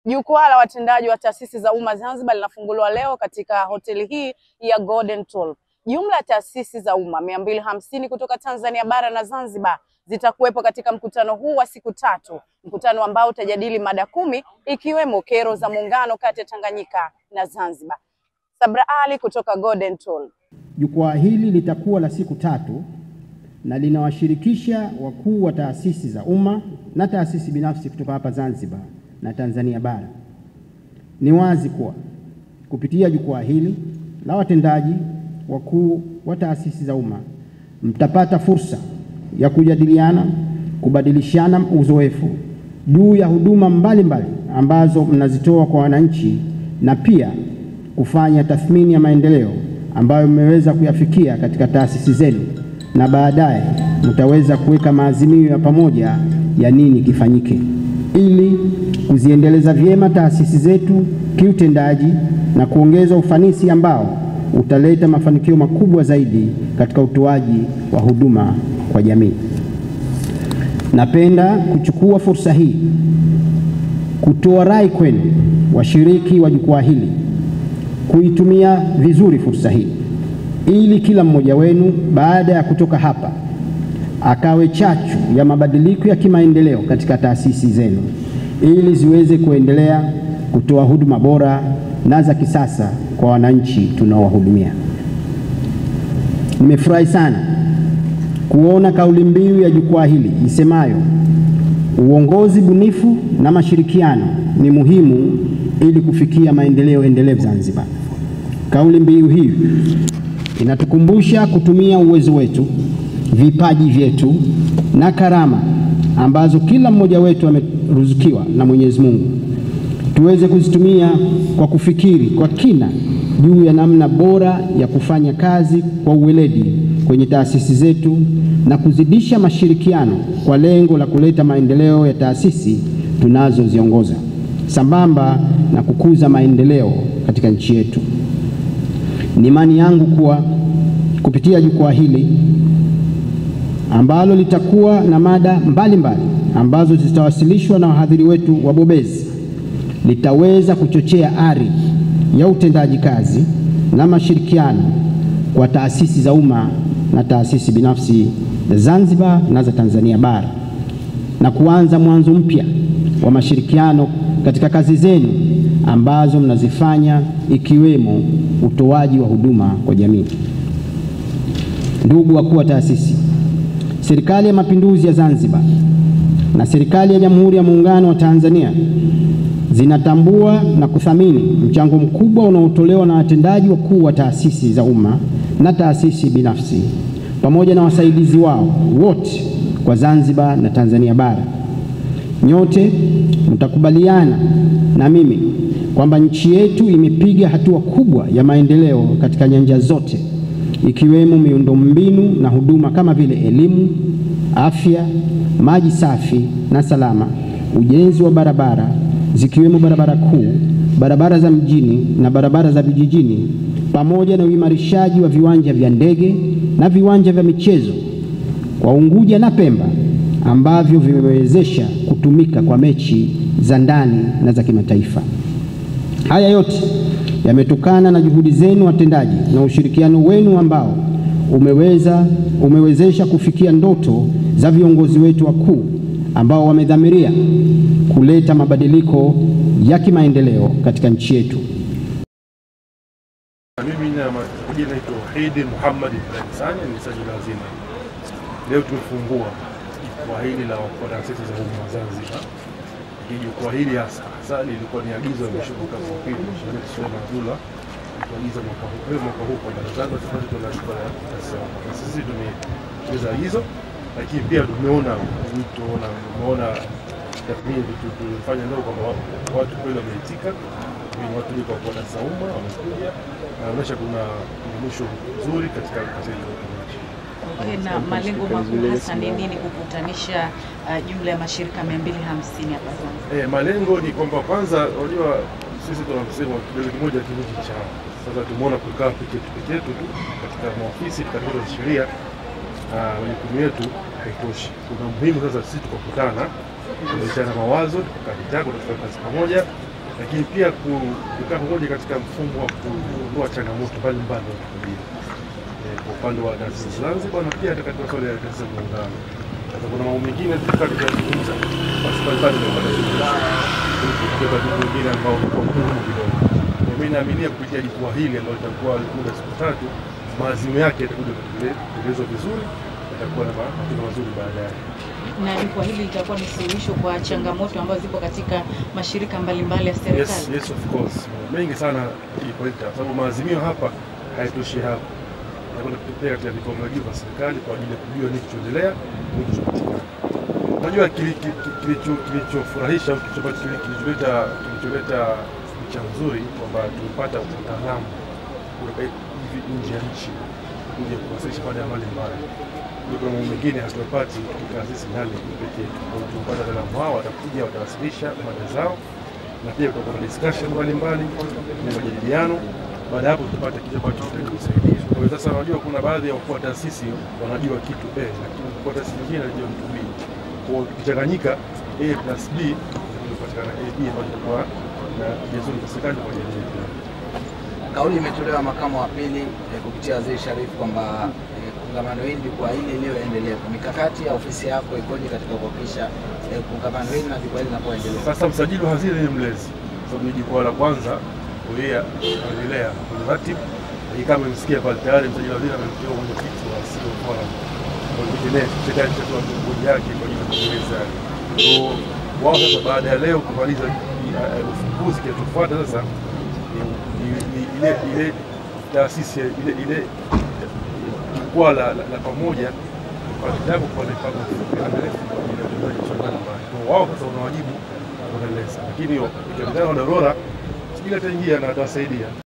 Jukwaa la watendaji wa taasisi za umma Zanzibar linafunguliwa leo katika hoteli hii ya Golden Toll. Jumla ya taasisi za umma 250 kutoka Tanzania bara na Zanzibar zitakuwepo katika mkutano huu wa siku 3, mkutano ambao utajadili mada 10 ikiwemo kero za muungano kati ya Tanganyika na Zanzibar. Sabra Ali kutoka Golden Toll. Jukwaa hili litakuwa la siku 3 na linawashirikisha wakuu wa taasisi za umma na taasisi binafsi kutoka hapa Zanzibar na Tanzania bara. Ni wazi kuwa kupitia jukwaa hili la watendaji wakuu wa taasisi za umma mtapata fursa ya kujadiliana, kubadilishana uzoefu juu ya huduma mbalimbali ambazo mnazitoa kwa wananchi na pia kufanya tathmini ya maendeleo ambayo mmeweza kuyafikia katika taasisi zenu, na baadaye mtaweza kuweka maazimio ya pamoja ya nini kifanyike ili kuziendeleza vyema taasisi zetu kiutendaji na kuongeza ufanisi ambao utaleta mafanikio makubwa zaidi katika utoaji wa huduma kwa jamii. Napenda kuchukua fursa hii kutoa rai kwenu washiriki wa jukwaa hili kuitumia vizuri fursa hii ili kila mmoja wenu baada ya kutoka hapa akawe chachu ya mabadiliko ya kimaendeleo katika taasisi zenu ili ziweze kuendelea kutoa huduma bora na za kisasa kwa wananchi tunaowahudumia. Nimefurahi sana kuona kauli mbiu ya jukwaa hili isemayo uongozi bunifu na mashirikiano ni muhimu ili kufikia maendeleo endelevu Zanzibar. Kauli mbiu hii inatukumbusha kutumia uwezo wetu, vipaji vyetu na karama ambazo kila mmoja wetu ameruzukiwa na Mwenyezi Mungu, tuweze kuzitumia kwa kufikiri kwa kina juu ya namna bora ya kufanya kazi kwa uweledi kwenye taasisi zetu na kuzidisha mashirikiano kwa lengo la kuleta maendeleo ya taasisi tunazoziongoza sambamba na kukuza maendeleo katika nchi yetu. Ni imani yangu kuwa kupitia jukwaa hili ambalo litakuwa na mada mbalimbali ambazo zitawasilishwa na wahadhiri wetu wabobezi, litaweza kuchochea ari ya utendaji kazi na mashirikiano kwa taasisi za umma na taasisi binafsi za Zanzibar na za Tanzania bara, na kuanza mwanzo mpya wa mashirikiano katika kazi zenu ambazo mnazifanya ikiwemo utoaji wa huduma kwa jamii. Ndugu wakuu wa taasisi, Serikali ya Mapinduzi ya Zanzibar na Serikali ya Jamhuri ya Muungano wa Tanzania zinatambua na kuthamini mchango mkubwa unaotolewa na watendaji wakuu wa taasisi za umma na taasisi binafsi pamoja na wasaidizi wao wote kwa Zanzibar na Tanzania bara. Nyote mtakubaliana na mimi kwamba nchi yetu imepiga hatua kubwa ya maendeleo katika nyanja zote ikiwemo miundombinu na huduma kama vile elimu, afya, maji safi na salama, ujenzi wa barabara zikiwemo barabara kuu, barabara za mjini na barabara za vijijini, pamoja na uimarishaji wa viwanja vya ndege na viwanja vya michezo kwa Unguja na Pemba ambavyo vimewezesha kutumika kwa mechi za ndani na za kimataifa. Haya yote yametokana na juhudi zenu watendaji na ushirikiano wenu ambao umewezesha kufikia ndoto za viongozi wetu wakuu ambao wamedhamiria kuleta mabadiliko ya kimaendeleo katika nchi yetu. Mimi naitwa Wahidi Muhammad Ibrahim Sani, ni msajili hazina. Leo tumefungua jukwaa hili la taasisi za umma Zanzibar. Jukwaa hili hasa lilikuwa ni agizo la Mheshimiwa Waziri wa Pili Mheshimiwa Suleiman Abdullah kuagiza mwaka huu kwa Zanzibar tufanye jukwaa la taasisi. Tumeweza hizo, lakini pia tumeona wito na tumeona tathmini tulifanya leo kwamba watu kweli wameitika, watu kwa taasisi za umma wamekuja na wanaonyesha kuna mwisho mzuri katika nchi. Na malengo makuu hasa ni nini kukutanisha jumla ya mashirika 250 hapa Zanzibar? Malengo ni kwamba kwanza, unajua sisi tunasema kidole kimoja kivunji chawa. Sasa tumeona kukaa peke yetu tu katika maofisi katika sheria majukumu yetu haitoshi. Kuna muhimu sasa sisi tukakutana, kubadilishana mawazo, tukakutana, kufanya kazi pamoja lakini pia kukaa pamoja katika mfumo wa kuondoa changamoto mbalimbali za kikabila kwa upande wa taasisi Zanzibar na pia katika masuala ya taasisi za muungano. Sasa kuna mambo mengine tukazungumza basi mbalimbali kwa wengine ambao kwa muhimu kidogo. Mimi naaminia kupitia jukwaa hili ambalo litakuwa muda siku 3, maazimio yake yatakuja kutekelezwa vizuri, yatakuwa na matunda mazuri baadaye. Na jukwaa hili litakuwa ni suluhisho kwa changamoto ambazo zipo katika mashirika mbalimbali ya serikali. Yes, of course. Mengi sana ipo hapa, sababu maazimio hapa hayatoshi hapa. Nakwenda kutupea katika vikao vya serikali kwa ajili ya kujua nini kinaendelea, nini kinapatikana. Unajua kilichofurahisha au kilicholeta picha nzuri kwamba tumepata utaalamu kutoka nje ya nchi kuja kuwasilisha mada mbalimbali. Kuna mambo mengine hatupati katika taasisi ndani pekee. Tunapata wataalamu hao watakuja watawasilisha mada zao na pia kutakuwa na discussion mbalimbali na majadiliano. Baada hapo tutapata kitu ambacho kitatusaidia. Kwa hiyo sasa unajua kuna baadhi ya wakuu wa taasisi wanajua kitu A lakini wakuu wa taasisi nyingine wanajua kitu B. Kwa hiyo kichanganyika A plus B inapatikana AB ambayo itakuwa na vizuri kwa serikali kwa jamii. Kauli imetolewa makamu wa pili kupitia Waziri Sharif kwamba kongamano hili jukwaa hili lioendelea. Mikakati ya ofisi yako ikoje katika kuhakikisha kongamano hili na jukwaa hili linapoendelea? Sasa msajili wa hazina ni mlezi. Sababu jukwaa la kwanza yeye anaendelea kuratibu. Kama msikia pale tayari msajili wa hazina amemteua mwenyekiti wa CEO Forum. Kwa hiyo serikali itatoa bodi yake kwa ajili ya kuendeleza. Kwa wao sasa baada ya leo kumaliza ufunguzi, kinachofuata sasa ile taasisi ile jukwaa la pamoja kwa kitabu kwa mipango ya maendeleo kwa ajili ya utendaji wa serikali. Kwa wao sasa wanawajibu kuendeleza, lakini hiyo ikiendelea na Aurora sijui ataingia na atasaidia.